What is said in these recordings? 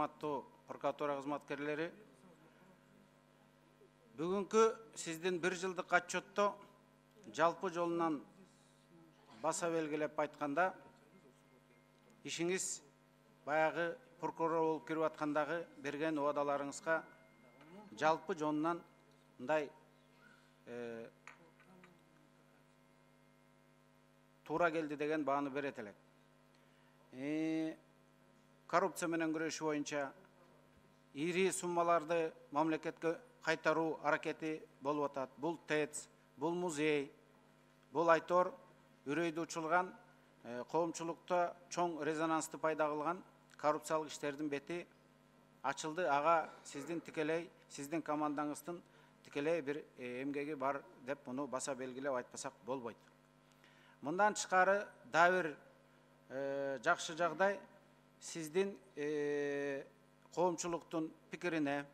урматтуу прокуратура кызматкерлери. Бүгүнкү сиздин 1 жылдык отчетто жалпы жолунан баса белгилеп айтканда, ишиңиз баягы прокурор болуп кирип аткандагы берген убадаларыңызга жалпы жонунан мындай туура келди деген бааны берет элек. Коррупция менен күрөшүү боюнча ири суммаларды мамлекетке кайтаруу аракети болуп атат. Бул ТЭЦ, бул музей, бул айтор үрөйдү учулган, коомчулукта чоң резонансты пайда кылган коррупциялык иштердин бети ачылды. Ага сиздин тикелей, сиздин командаңыздын тикелей бир эмгеги бар деп муну баса белгилеп айтпасак болбойт. Мындан тышкары да бир жакшы жагдай сиздин коомчулуктун пикирине,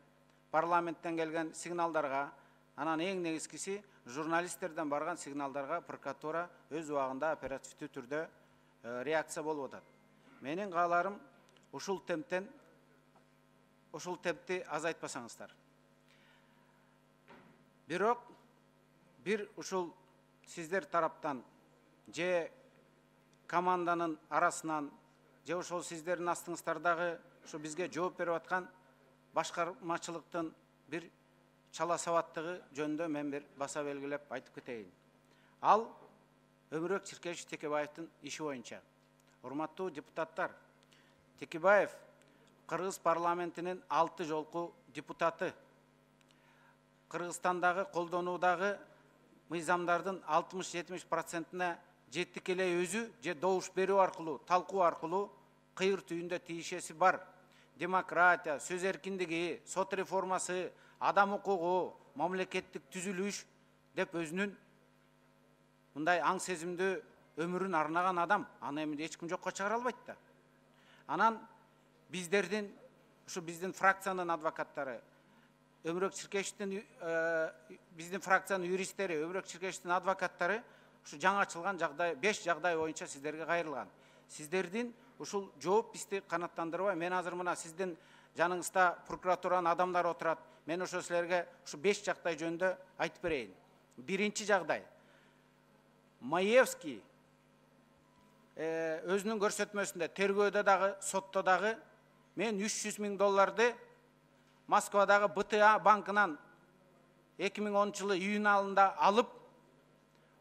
парламенттен келген сигналдарга, анан эң негизгиси журналисттерден барган сигналдарга прокуратура өз убагында оперативдүү түрдө реакция болуп атат. Менин кааларым ушул темпти азайтпасаңыздар. Бирок бир ушул сиздер тараптан же команданын арасынан же ошол сиздердин астыңыздардагы ушу бизге жооп берип аткан башкармачылыктын бир чала сабаттыгы жөнүндө мен бир баса белгилеп айтып кетейин. Ал Өмүрөк Чиркешев Текебаевдин иши боюнча. Урматтуу депутаттар, Текебаев Кыргыз парламентинин 6 жолку депутаты. Кыргызстандагы колдонуудагы мыйзамдардын 60-70%-на жеттик эле өзү же добуш берүү аркылуу, талкуу аркылуу кыйыр түйүндө тиешеси бар. Демократия, сөз эркиндиги, сот реформасы, адам укугу, мамлекеттик түзүлүш деп өзүнүн мындай аң сезимдүү өмүрүн арнаган адам. Аны эми эч ким жокко чыгара албайт да. Анан биздердин ушу биздин фракциянын адвокаттары, Өмүрөк Чиркешевдин биздин фракциянын юристтери, Өмүрөк Чиркешевдин адвокаттары ушу жаңы ачылган жагдай 5 жагдай боюнча сиздерге кайрылган. Сиздердин ушул жооп бизди канаттандырбай, мен азыр мына сиздин жаныңызда прокуратуранын адамдары отурат. Мен ошо силерге ушу 5 жагдай жөнүндө айтып берейин. Биринчи жагдай. Маевский өзүнүн көрсөтмөсүндө тергөөдө дагы, сотто дагы мен 300 000 долларды Москвадагы БТА банкынан 2010 жылы июнь айында алып,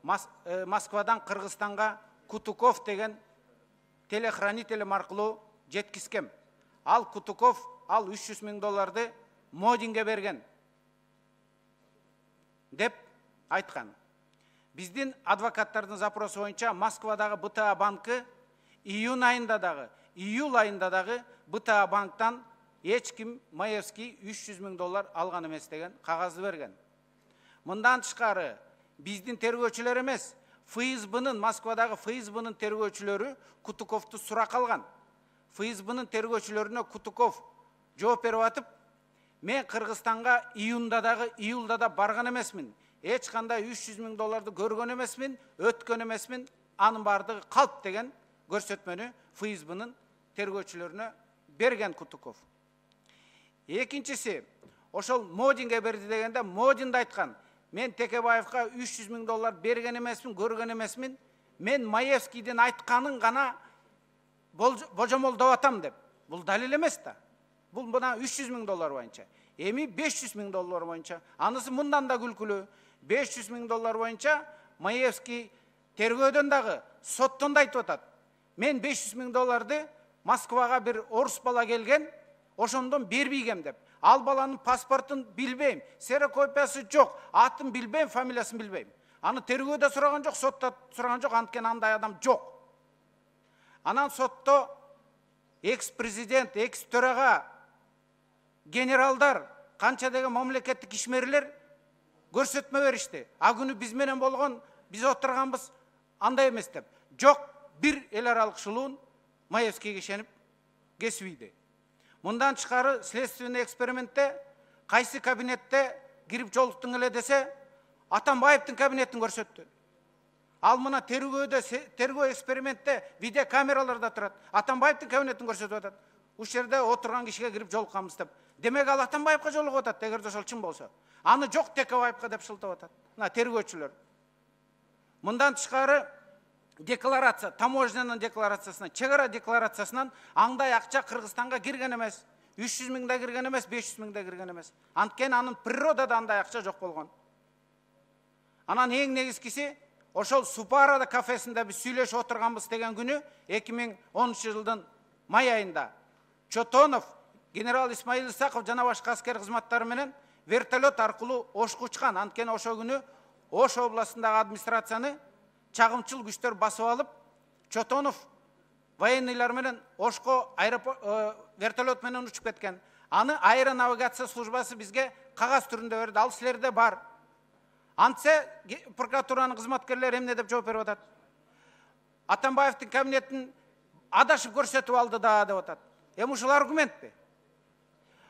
Москвадан Кыргызстанга Кутуков деген телехранителем аркылуу жеткизгем. Ал Кутуков ал 300 000 долларды Модинге берген деп айткан. Биздин адвокаттардын запросу боюнча Москвадагы БТА банкы июнь айында дагы, июль айында дагы БТА банктан эч ким Маевский 300 000 доллар алган эмес деген кагазды берген. Мындан тышкары биздин тергөөчүлөр эмес, ФСБнын, Москвадагы ФСБнын тергөөчүлөрү Кутуковду сурак алган. ФСБнын тергөөчүлөрүнө Кутуков жооп берип атып, мен Кыргызстанга июнда дагы, июлда да барган эмесмин. Эч кандай 300 000 долларды көргөн эмесмин, өткөн эмесмин, анын бардыгы калп деген көрсөтмөнү ФСБнын тергөөчүлөрүнө берген Кутуков. Экинчиси, ошол Модинге берди дегенде Модин да айткан, мен Текебаевга 300 000 доллар берген эмесмин, көргөн эмесмин, мен Маевскийдин айтканын гана божомолдоп атам деп. Бул далил эмес да. Бул мына 300 000 доллар боюнча. Эми 500 000 доллар боюнча. Анысы мындан да күлкүлүү. 500 000 доллар боюнча Маевский тергөөдөн дагы, соттон да айтып атат. Мен 500 000 долларды Москвага бир орус бала келген, ошондон бербейгем деп. Ал баланын паспортун билбейм, ксерокопиясы жок, атын билбейм, фамилиясын билбейм. Аны тергөөдө сураган жок, сотто сураган жок, анткени андай адам жок. Анан сотто экс-президент, экс-төрага, генералдар, канча деген мамлекеттик ишмерлер көрсөтмө беришти. А күнү биз менен болгон, биз отурганбыз андай эмес деп. Жок, бир эл аралык шылуун Маевскийге ишенип кесибийди. Мындан тышкары следственный экспериментте кайсы кабинетте кирип жолуктуң эле десе, Атамбаевдин кабинетин көрсөттү. Ал мына тергөө экспериментте видеокамераларда турат. Атамбаевдин кабинетин көрсөтүп атат. ушул жерде отурган кишиге кирип жолукканбыз деп. Демек ал Атамбаевка жолугуп атат, эгерде ошол чын болсо. Аны жок Текебаевка деп шылтап атат. Мына тергөөчүлөр. Мындан тышкары декларация, таможнянын декларациясынан, чегара декларациясынан аңдай акча Кыргызстанга кирген эмес. 300 миң да кирген эмес, 500 миң да кирген эмес. Анткени анын природада андай акча жок болгон. Анан эң негизгиси ошол Супарада кафесинде биз сүйлөшүп отурганбыз деген күнү 2010 жылдын май айында Чотонов, генерал Исмаил Исаков жана башка аскер кызматтары менен вертолет аркылуу Ошко учкан. Анткени ошол күнү Ош областындагы администрацияны чагымчыл күчтөр басып алып, Чотонов военныйлар менен Ошко вертолет менен учуп кеткен. Аны аэронавигация службасы бизге кагаз түрүндө берди. Ал силерде бар. Антсе прокуратуранын кызматкерлери эмне деп жооп берип атат? Атамбаевдин кабинетин адашып көрсөтүп алды да деп атат. Эми ушул аргументпи?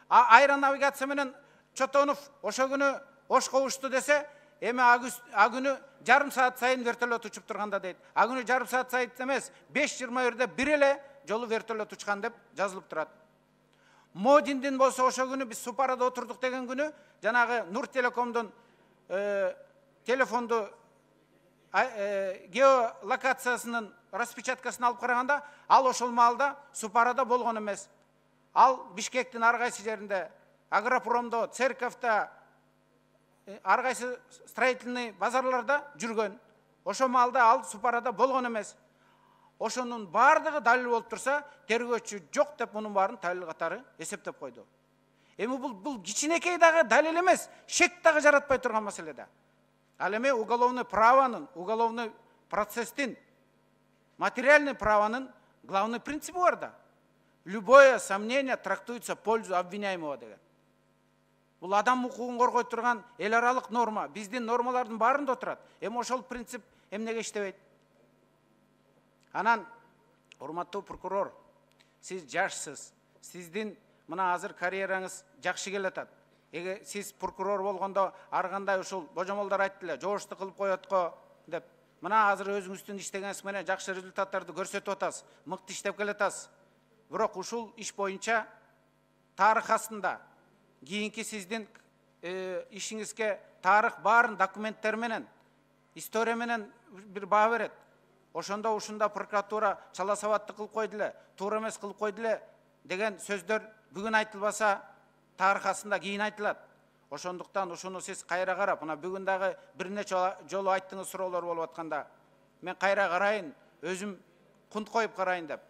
Аэронавигация менен Чотонов ошол күнү Ошко учту десе, эми а күнү жарым саат сайын вертолет учуп турганда дейт. А күнү жарым саат сайын эмес, 5:21-де бир эле жолу вертолет учкан деп жазылып турат. Модиндин болсо ошол күнү биз Супарада отурдук деген күнү жанагы Нур Телекомдун телефонду геолокациясынын распечаткасын алып караганда, ал ошол маалда Супарада болгон эмес. Ал Бишкектин ар кайсы жеринде, Агропромдо, Церковто, ар кайсы строительный базарларда жүргөн. Ошол маалда ал Супарада болгон эмес. Ошонун бардыгы далил болуп турса, тергөөчү жок деп мунун баарын далил катары эсептеп койду. Эми бул кичинекей дагы далил эмес, шек дагы жаратпай турган маселе да. Ал эми уголовный правонун, уголовный процесстин, материальный правонун главный принципи бар да. Любое сомнение трактуется в пользу обвиняемого деген. Бул адам укугун коргой турган эл аралык норма, биздин нормалардын баарында отурат. Эми ошол принцип эмнеге иштебейт? Анан, урматтуу прокурор, сиз жашсыз, сиздин мына азыр карьераңыз жакшы келатат. Эге сиз прокурор болгондо ар кандай ушул божомолдор айтты эле, жоошты кылып коет го деп. Мына азыр өзүңүздүн иштегениңиз менен жакшы результаттарды көрсөтүп атасыз, мыкты иштеп келатасыз. Бирок ушул иш боюнча тарых астында кийинки сиздин ишиңизге тарых баарын документтер менен, история менен бир баа берет. Ошондо ушунда прокуратура чала сабатты кылып койду эле, туура эмес кылып койду эле деген сөздөр бүгүн айтылбаса, тарых астында кийин айтылат. Ошондуктан ушуну сиз кайра карап, мына бүгүн дагы бир нече жолу айттыңыз суроолор болуп атканда, мен кайра карайын, өзүм кунт коюп карайын деп.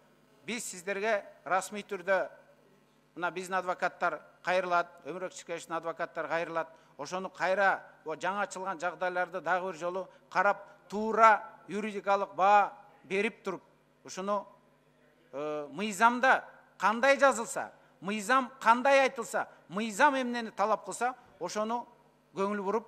Биз сиздерге расмий түрдө мына биздин адвокаттар кайрылат, Өмүрөк Чикешевдин адвокаттары кайрылат. Ошону кайра жаңы ачылган жагдайларды дагы бир жолу карап, туура юридикалык баа берип туруп, ушуну мыйзамда кандай жазылса, мыйзам кандай айтылса, мыйзам эмнени талап кылса, ошону көңүл буруп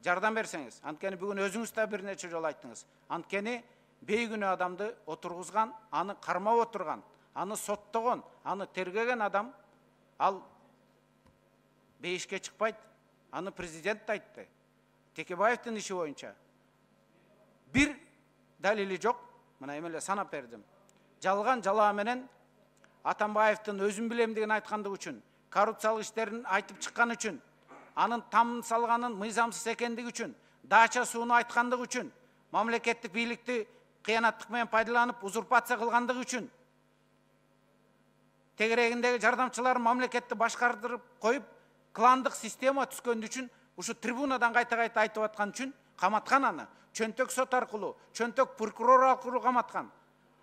жардам берсеңиз. Анткени бүгүн өзүңүз да бир нече жолу айттыңыз. Анткени бейгүнөө адамды отургузган, аны кармап отурган, аны соттогон, аны тергеген адам, ал бейишке чыкпайт. Аны президент айтты. Текебаевдин иши боюнча бир далили жок. Мына эми эле санап бердим. Жалган жалаа менен Атамбаевдин өзүм билем деген айткандыгы үчүн, коррупциялык иштерин айтып чыккан үчүн, анын там салганын мыйзамсыз экендиги үчүн, дача сууну айткандыгы үчүн, мамлекеттик бийликти кыянаттык менен пайдаланып узурпация кылгандыгы үчүн, тегерегиндеги жардамчыларын мамлекетти башкардырып коюп, кландык система түзгөн үчүн, ушу трибунадан кайта-кайта айтып аткан үчүн каматкан аны. Чөнтөк сот аркылуу, чөнтөк прокурор аркылуу каматкан.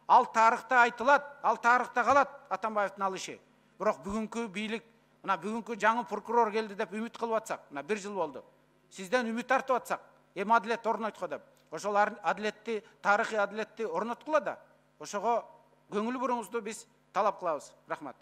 Ал тарыхта айтылат, ал тарыхта калат Атамбаевдин ал иши. Бирок бүгүнкү бийлик, мына бүгүнкү жаңы прокурор келди деп үмүт кылып атсак, мына 1 жыл болду. Сизден үмүт тартып атсак, эми адилет орнотко деп. Ошол адилетти, тарыхый адилетти орноткула да. Ошого көңүл буруңузду биз талап кылабыз. Рахмат.